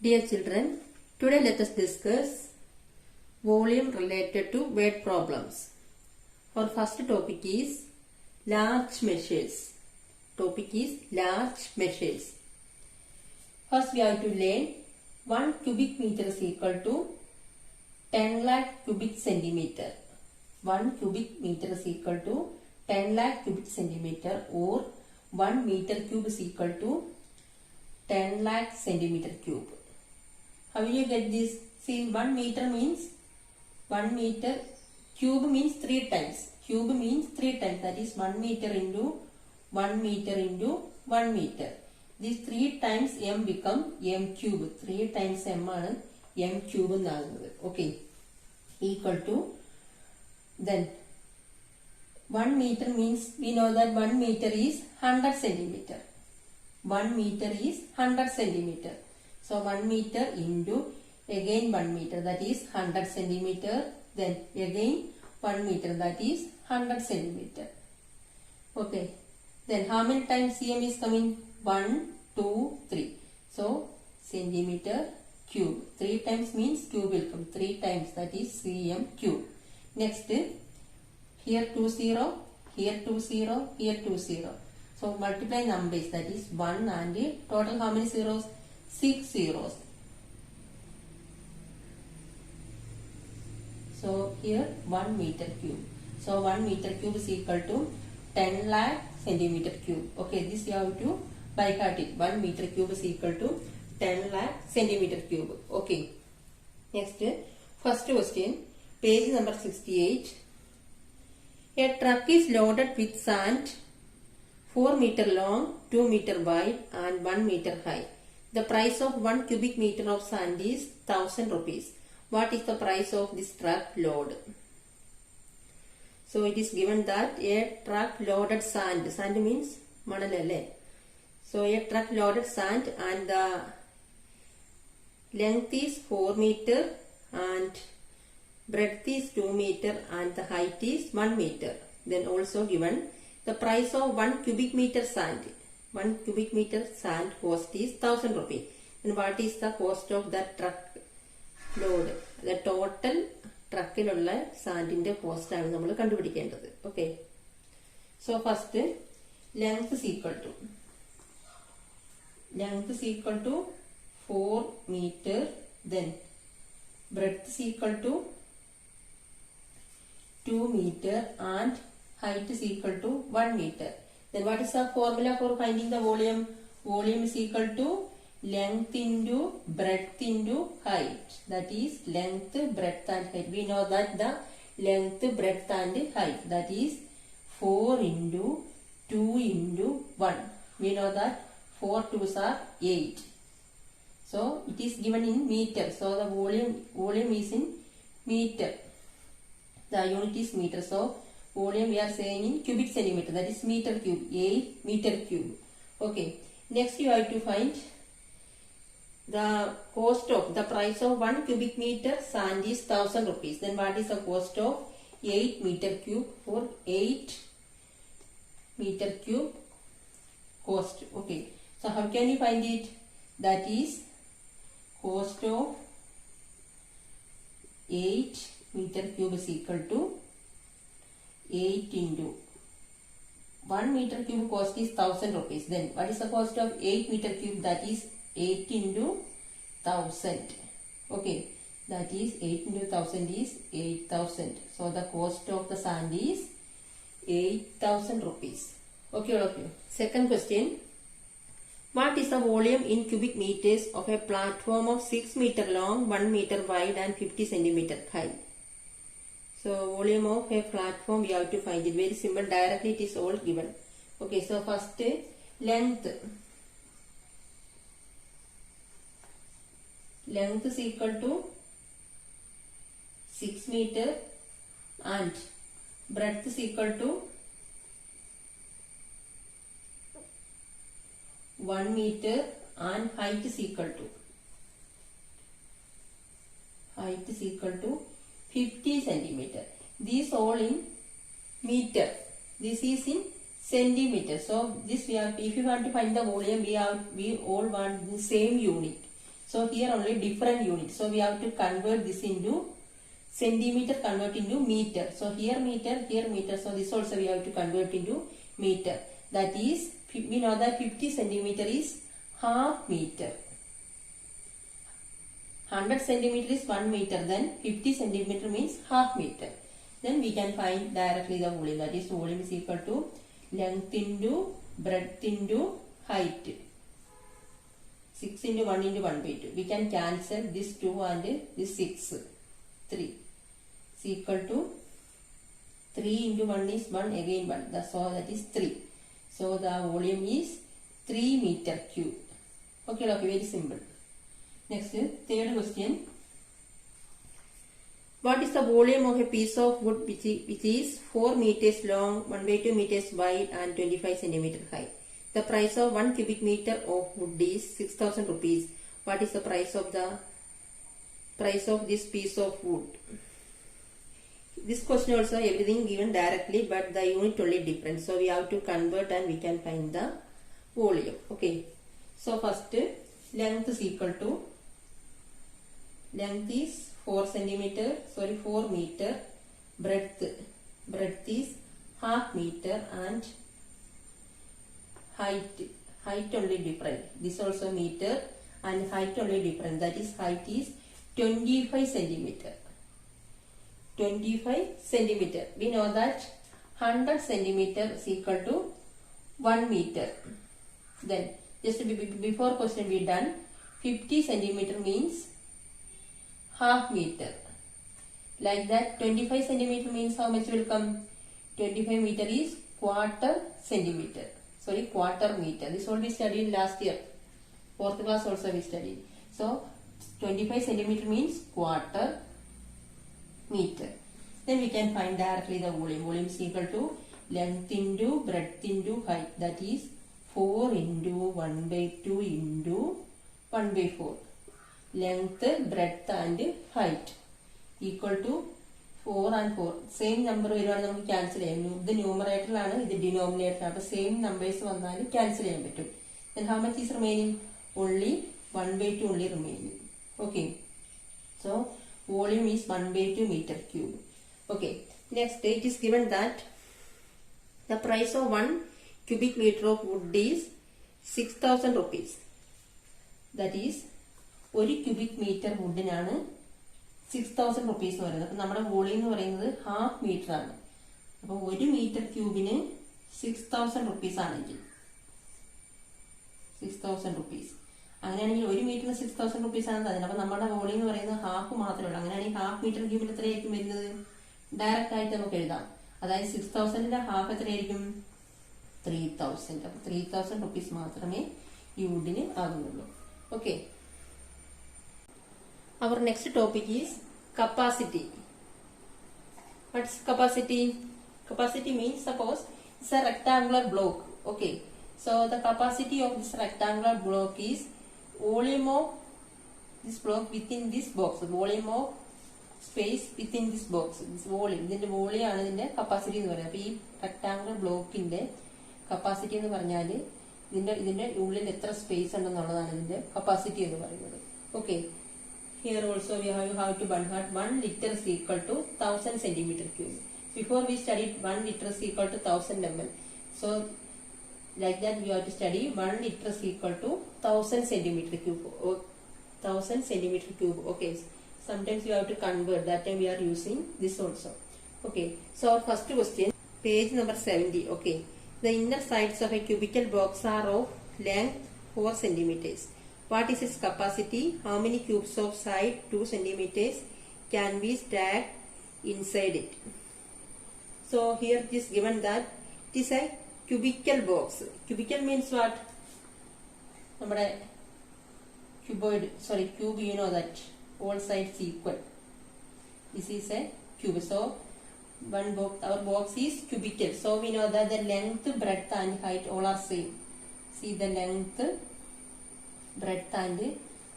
Dear children, today let us discuss volume related to word problems. Our first topic is large measures. Topic is large measures. First we have to learn 1 cubic meter is equal to 10 lakh cubic centimeter. 1 cubic meter is equal to 10 lakh cubic centimeter or 1 meter cube is equal to 10 lakh centimeter cube. How will you get this? See, 1 meter means 1 meter, cube means 3 times. Cube means 3 times. That is 1 meter into 1 meter into 1 meter. These 3 times m become m cube. 3 times m ആണ് m cube എന്നാകുന്നത്. Okay. Equal to, then 1 meter means we know that 1 meter is 100 centimeter. 1 meter is 100 centimeter. So 1 meter into again 1 meter, that is 100 centimeter. Then again 1 meter, that is 100 centimeter. Okay. Then how many times cm is coming? 1, 2, 3. So centimeter cube. 3 times means cube will come. 3 times, that is cm cube. Next, here 2 0, here 2 0, here 2 0. So multiply numbers, that is 1 and total how many zeros? 6 zeros. So here 1 meter cube. So 1 meter cube is equal to 10 lakh centimeter cube. Okay, this you have to by heart it. 1 meter cube is equal to 10 lakh centimeter cube. Okay. Next, first question, page number 68. A truck is loaded with sand 4 meter long, 2 meter wide and 1 meter high. The price of 1 cubic meter of sand is 1000 rupees. What is the price of this truck load? So it is given that a truck loaded sand. Sand means manalale. So a truck loaded sand and the length is 4 meter and breadth is 2 meter and the height is 1 meter. Then also given the price of 1 cubic meter sand. 1 cubic meter sand cost is 1000 rupees. And what is the cost of that truck load? The total ട്രക്കിലുള്ള സാൻഡിന്റെ cost ആണ് നമ്മൾ കണ്ടുപിടിക്കേണ്ടത്. Okay. So first length is equal to 4 meter. Then breadth is equal to 2 meter and height is equal to 1 meter. Then what is the formula for finding the volume? Volume is equal to length into breadth into height. That is length, breadth and height. We know that the length, breadth and height, that is 4 into 2 into 1. We know that 4 2s are 8. So it is given in meter. So the volume is in meter. The unit is meter. So volume we are saying in cubic centimeter, that is meter cube, 8 meter cube. Okay. Next you have to find the cost of, the price of 1 cubic meter sand is 1000 rupees. Then what is the cost of 8 meter cube for 8 meter cube cost? Okay. So how can you find it? That is cost of 8 meter cube is equal to 8 into 1 meter cube cost is 1000 rupees. Then what is the cost of 8 meter cube? That is 8 into 1000. Okay. That is 8 into 1000 is 8000. So the cost of the sand is 8000 rupees. Okay, all of you. Second question. What is the volume in cubic meters of a platform of 6 meter long, 1 meter wide and 50 centimeter high? So volume of a platform we have to find it. Very simple. Directly it is all given. Okay. So first length. Length is equal to 6 meter and breadth is equal to 1 meter and height is equal to 50 centimeter. These all in meter. This is in centimeter. So this we have, if you want to find the volume, we all want the same unit. So here only different units. So we have to convert this into centimeter, convert into meter. So here meter. So this also we have to convert into meter. That is, we know that 50 centimeter is half meter. 100 centimeter is 1 meter. Then 50 centimeter means half meter. Then we can find directly the volume. That is, volume is equal to length into breadth into height. 6 into 1 into 1 by 2. We can cancel this 2 and this 6. 3 is equal to 3 into 1 is 1, again 1. So that is 3. So the volume is 3 meter cube. Okay, very simple. Next, third question. What is the volume of a piece of wood which is 4 meters long, 1 by 2 meters wide and 25 centimeter high? The price of 1 cubic meter of wood is 6,000 rupees. What is the price of this piece of wood? This question also everything given directly, but the unit only different. So we have to convert and we can find the volume. Okay. So first, length is equal to, length is 4 meter, breadth is half meter and height only different. This also meter and height only different. That is, height is 25 centimeter. 25 centimeter. We know that 100 centimeter is equal to 1 meter. Then just before question we done, 50 centimeter means half meter. Like that, 25 centimeter means how much will come? 25 meter is quarter meter. This all we studied last year. 4th class also we studied. So 25 centimeter means quarter meter. Then we can find directly the volume. Volume is equal to length into breadth into height. That is 4 into 1 by 2 into 1 by 4. Length, breadth and height equal to 4 and 4. Same number we cancel. The numerator and the denominator. Same numbers cancel. Then how much is remaining? Only 1 by 2 only remaining. Okay. So volume is 1 by 2 meter cube. Okay. Next, it is given that the price of 1 cubic meter of wood is 6,000 rupees. That is, 1 cubic meter wood is 6,000 rupees. So, our volume is half meter. So, 1 meter cube is 6,000 rupees. 6,000 rupees. അങ്ങനെയാണെങ്കിൽ 1 മീറ്ററിന് 6,000 rupees ആണ് തരുന്നത്. അപ്പോൾ നമ്മുടെ volume എന്ന് പറയുന്നത് half മാത്രമേ ഉള്ളൂ. അങ്ങനെയാണെങ്കിൽ ഹാഫ് മീറ്റർ ക്യൂബിൽ എത്രയായിരിക്കും വരുന്നത്? ഡയറക്റ്റ് ആയിട്ട് നമുക്ക് എഴുതാം. അതായത് 6,000ന്റെ ഹാഫ് എത്രയായിരിക്കും? 3,000. അപ്പോൾ 3,000 റുപ്പീസ് മാത്രമേ ഈ വുഡിന് ആകുന്നുള്ളൂ. Okay. Our next topic is capacity. What's capacity? Capacity means, suppose it's a rectangular block. Okay. So the capacity of this rectangular block is volume of this block within this box. Volume of space within this box. This volume. ഇതിന്റെ volume ആണ് ഇതിന്റെ capacity എന്ന് പറയുന്നത്. അപ്പോൾ ഈ rectangular ബ്ലോക്കിന്റെ capacity എന്ന് പറഞ്ഞാൽ ഇതിന്റെ ഉള്ളിൽ എത്ര സ്പേസ് ഉണ്ടെന്നുള്ളതാണ് ഇതിന്റെ കപ്പാസിറ്റി എന്ന് പറയുന്നത്. Okay. Here also we have to burn hot. 1 liter is equal to 1000 centimeter cube. Before we studied 1 liter is equal to 1000 ml. So like that we have to study 1 liter is equal to 1000 centimeter cube. 1000 centimeter cube. Okay. Sometimes you have to convert. That time we are using this also. Okay. So our first question, page number 70. Okay. The inner sides of a cubical box are of length 4 centimeters. What is its capacity? How many cubes of side 2 centimeters can be stacked inside it? So here it is given that it is a cubical box. Cubical means what? Cube, you know that all sides equal. This is a cube. So one box, our box is cubical. So we know that the length, breadth and height all are same. See, the length, breadth and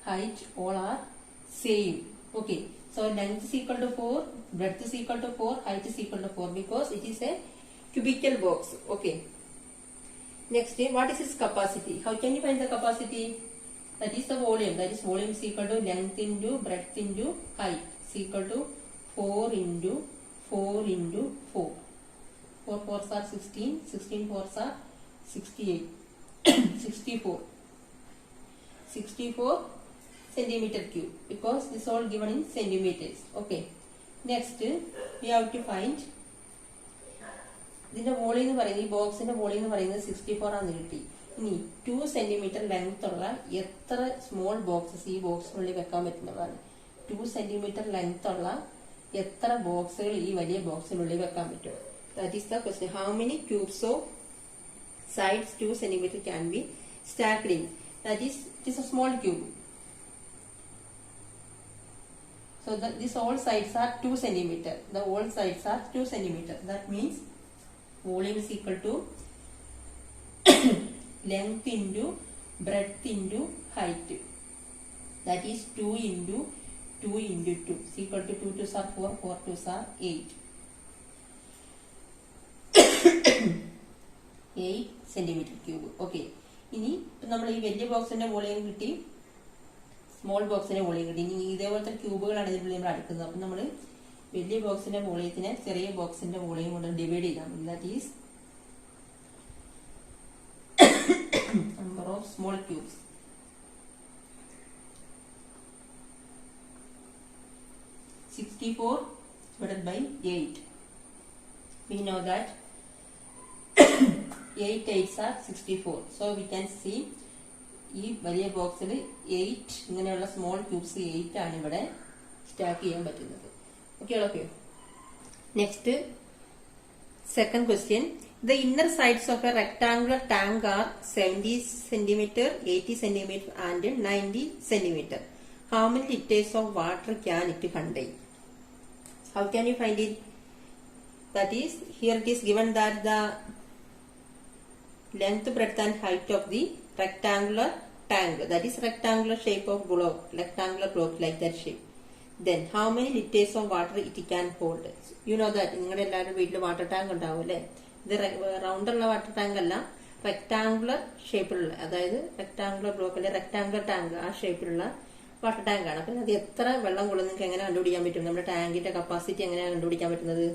height all are same. Okay. So length is equal to 4, breadth is equal to 4, height is equal to 4 because it is a cubical box. Okay. Next, what is its capacity? How can you find the capacity? That is the volume. That is volume is equal to length into breadth into height. Is equal to 4 into 4 into 4. 4 fours are 16. 16 fours are 68. 64. 64 centimeter cube, because this is all given in centimeters. Okay. Next, we have to find ഇതിന്റെ volume എന്ന് പറയുന്നത്, ഈ ബോക്സിന്റെ volume എന്ന് പറയുന്നത് 64 ആണെന്ന് കിട്ടി. ഇനി 2 സെന്റിമീറ്റർ ലെങ്ത് ഉള്ള എത്ര സ്മോൾ ബോക്സസ് ഈ ബോക്സിനുള്ളിൽ വെക്കാൻ പറ്റുന്നതാണ്. 2 സെന്റിമീറ്റർ ലെങ്ത് ഉള്ള എത്ര ബോക്സുകൾ ഈ വലിയ ബോക്സിനുള്ളിൽ വെക്കാൻ പറ്റും? That is the question. How many cubes of sides 2 centimeter can be stacked in? That is, it is a small cube. So these all sides are 2 centimeter. The all sides are 2 centimeter. That means volume is equal to length into breadth into height. That is 2 into 2 into 2 is equal to 2 2s are 4, 4 2s are 8. 8 centimeter cube. Okay. ഇനി നമ്മൾ ഈ വലിയ ബോക്സിന്റെ volume കിട്ടി, small ബോക്സിന്റെ volume കിട്ടി. ഇനി ഇതേപോലത്തെ ക്യൂബുകളാണ് ഇതിൽ നമ്മൾ അടുക്കുന്നത്. അപ്പം നമ്മൾ വലിയ ബോക്സിന്റെ വോളിയത്തിനെ ചെറിയ ബോക്സിന്റെ വോളിയം കൊണ്ട് ഡിവൈഡ് ചെയ്താൽ മതി. That is number of small cubes. 64 divided by 8. We know that 8 8s are 64. So we can see ഈ വലിയ ബോക്സിൽ 8 ഇങ്ങനെയുള്ള സ്മോൾ ക്യൂബ്സ് 8 ആണ് ഇവിടെ സ്റ്റാക്ക് ചെയ്യാൻ പറ്റുന്നത്. Okay. Next, second question. The inner sides of a rectangular tank are 70 cm, 80 cm and 90 cm. How many liters of water can it contain? How can you find it? That is, here it is given that the length, breadth and height of the rectangular tank, that is rectangular shape of block, rectangular block like that shape. Then how many liters of water it can hold? You know that നിങ്ങളുടെ എല്ലാവരുടെ വീട്ടിൽ water tank ഉണ്ടാവും അല്ലേ? ഇത് round ഉള്ള water tank അല്ല, rectangular ഷേപ്പിലുള്ള, അതായത് റെക്ടാങ്കുലർ ബ്ലോക്ക് അല്ലെ റെക്ടാങ്കുലർ ടാങ്ക്, ആ ഷേപ്പിലുള്ള വാട്ടർ ടാങ്ക് ആണ്. അപ്പം അത് എത്ര വെള്ളം കൊള്ളും നിങ്ങൾക്ക് എങ്ങനെ കണ്ടുപിടിക്കാൻ പറ്റും? നമ്മുടെ ടാങ്കിന്റെ കപ്പാസിറ്റി എങ്ങനെയാണ് കണ്ടുപിടിക്കാൻ പറ്റുന്നത്?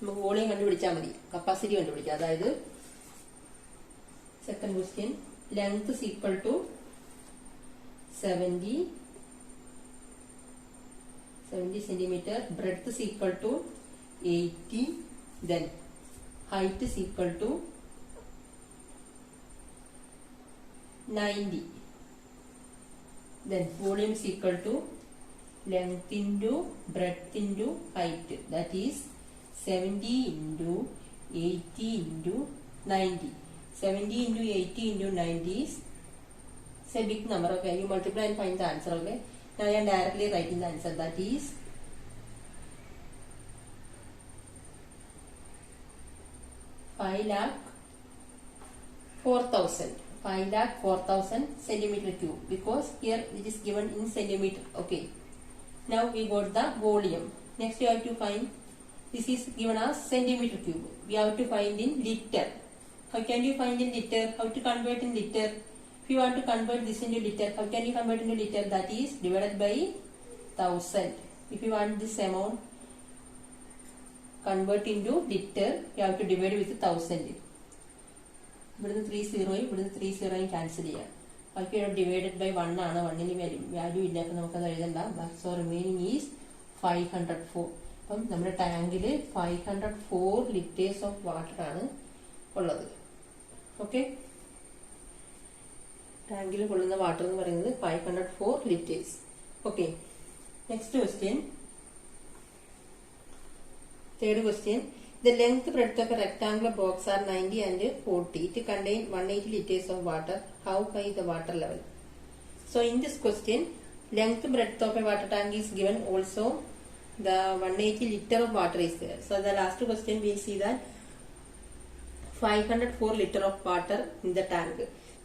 നമുക്ക് വോളിയം കണ്ടുപിടിച്ചാൽ മതി, കപ്പാസിറ്റി കണ്ടുപിടിക്കാം. അതായത് second question, length is equal to 70 centimeter, breadth is equal to 80, then height is equal to 90, then volume is equal to length into breadth into height, that is 70 into 80 into 90. 70 into 80 into 90 is a big number. Okay, you multiply and find the answer. Okay, now I am directly writing the answer. That is 5,04,000 centimeter cube, because here it is given in centimeter. Okay, now we got the volume. Next we have to find, this is given as centimeter cube, we have to find in liter. How can you find in liter? How to convert in liter? If you want to convert this into liter, how can you convert into liter? That is divided by 1000. If you want this amount convert into liter, you have to divide with 1000. ഇവിടുന്ന് 30 ഇവിടുന്ന് 30 cancel ചെയ്യാം. ബാക്കി divided by 1 ആണ്. 1ന് value ഇല്ല, അപ്പം നമുക്കത് എഴുതണ്ട. So remaining is 504. അപ്പം നമ്മുടെ ടാങ്കിൽ 504 ലിറ്റേഴ്സ് ഓഫ് വാട്ടർ ആണ് ഉള്ളത്. ഓക്കെ, ടാങ്കിൽ കൊള്ളുന്ന വാട്ടർ എന്ന് പറയുന്നത് 504 litres. Okay, next question, third question. The length breadth of a rectangular box are 90 and 40. It contains 180 liters of water. How high the water level? So in this question, length breadth of a water tank is given. Also the 180 liter of water is there. So the last question we see that 504 liter of water in the tank.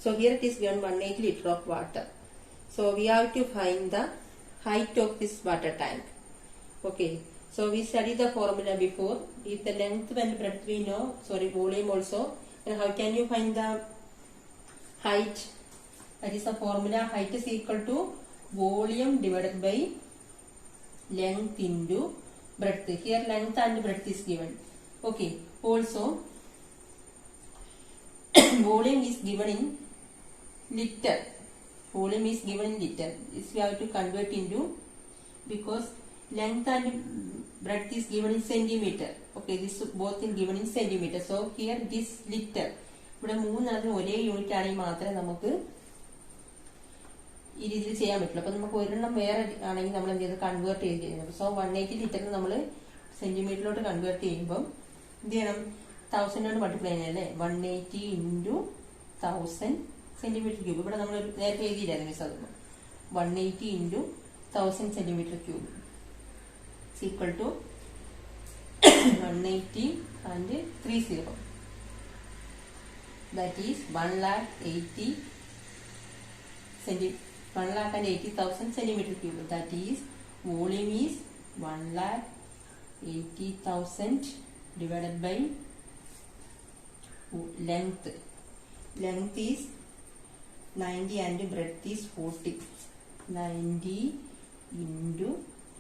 So here it is given 180 liter of water. So we have to find the height of this water tank. Okay. So we studied the formula before. If the length and breadth we know, volume also. And how can you find the height? That is the formula. Height is equal to volume divided by length into breadth. Here length and breadth is given. Okay. Also, volume is given in liter. Volume is given in liter. This we have to convert into, because length and breadth is given in centimeter. Okay, this both in given in centimeter. So here it is liter. ഇവിടെ മൂന്നെണ്ണത്തിന് ഒരേ unit ആണെങ്കിൽ മാത്രമേ നമുക്ക് ഈ രീതിയിൽ ചെയ്യാൻ പറ്റുള്ളൂ. അപ്പൊ നമുക്ക് ഒരെണ്ണം വേറെ ആണെങ്കിൽ നമ്മൾ എന്ത് ചെയ്ത് കൺവേർട്ട് ചെയ്യുന്നത്. സോ 180 ലിറ്ററിന് നമ്മൾ സെന്റിമീറ്ററിലോട്ട് കൺവേർട്ട് ചെയ്യുമ്പോൾ എന്ത് ചെയ്യണം, 1000 കൊണ്ട് മൾട്ടിപ്ലൈ ചെയ്യണല്ലേ. 180 into 1000 centimetre cube. ഇവിടെ നമ്മൾ നേരത്തെ എഴുതിയില്ലായിരുന്നു മിസ്. അത് 180 into 1000 centimetre cube is equal to 180 and 30. That is 1,80,000 centimeter cube. That is volume is 1,80,000 divided by length. Length is 90 and breadth is 40. 90 into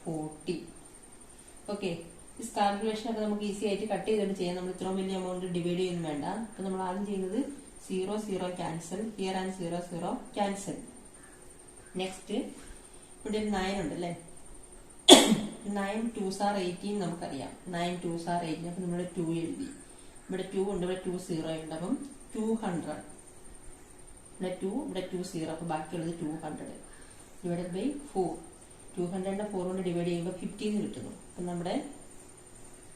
40. Okay. This calculation ഒക്കെ നമുക്ക് easy ആയിട്ട് cut ചെയ്തിട്ട് ചെയ്യാം. നമ്മൾ ഇത്രയും വലിയ എമൗണ്ട് ഡിവൈഡ് ചെയ്യുന്നു വേണ്ട. അപ്പൊ നമ്മൾ ആദ്യം ചെയ്യുന്നത് 0 0 cancel, here and 0 0 cancel. Next ഇവിടെ ഒരു 9 ഉണ്ട് അല്ലേ. 9 2s are 18 നമുക്കറിയാം. 9 2s are 18. അപ്പൊ നമ്മൾ 2 എഴുതി. ഇവിടെ 2 ഉണ്ട്, ഇവിടെ 2 0 ഉണ്ട്. അപ്പം 200. ഇവിടെ 2, ഇവിടെ 2 0. അപ്പൊ ബാക്കിയുള്ളത് 200 ഡിവൈഡഡ് ബൈ 4. 200 4 കൊണ്ട് ഡിവൈഡ് ചെയ്യുമ്പോൾ 15 കിട്ടുന്നു. അപ്പൊ നമ്മുടെ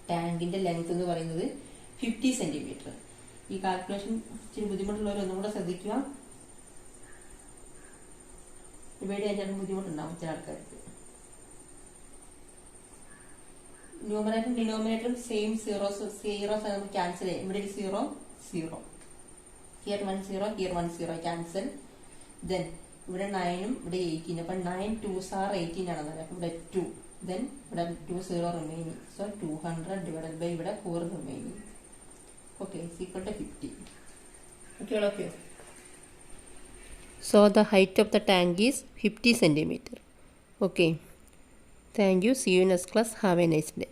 ടാങ്കിന്റെ ലെങ്ത് എന്ന് പറയുന്നത് 50 സെന്റിമീറ്റർ. ഈ കാൽക്കുലേഷൻ ഇച്ചിരി ബുദ്ധിമുട്ടുള്ളവർ ഒന്നും കൂടെ ശ്രദ്ധിക്കുക. ഡിവൈഡ് ചെയ്യാൻ ബുദ്ധിമുട്ടുണ്ടാവും ചില ആൾക്കാർക്ക്. ന്യൂമറേറ്ററും ഡിനോമിനേറ്ററും സെയിം സീറോസ് നമുക്ക് ക്യാൻസൽ ചെയ്യാം. ഇവിടെ ഒരു 0 0, ഹിയർ 1 0, ഹിയർ 1 0 ക്യാൻസൽ. ദെൻ ഇവിടെ 9ഉം ഇവിടെ 18. അപ്പൊ 9 2s are 18 ആണെന്നല്ലേ. അപ്പൊ ഇവിടെ 2. Then ഇവിടെ 2 0 remaining. So 200 divided by ഇവിടെ 4 remaining. Okay, is equal to 50. Okay. So the height of the tank is 50 centimeter. Okay. Thank you. See you in next class. Have a nice day.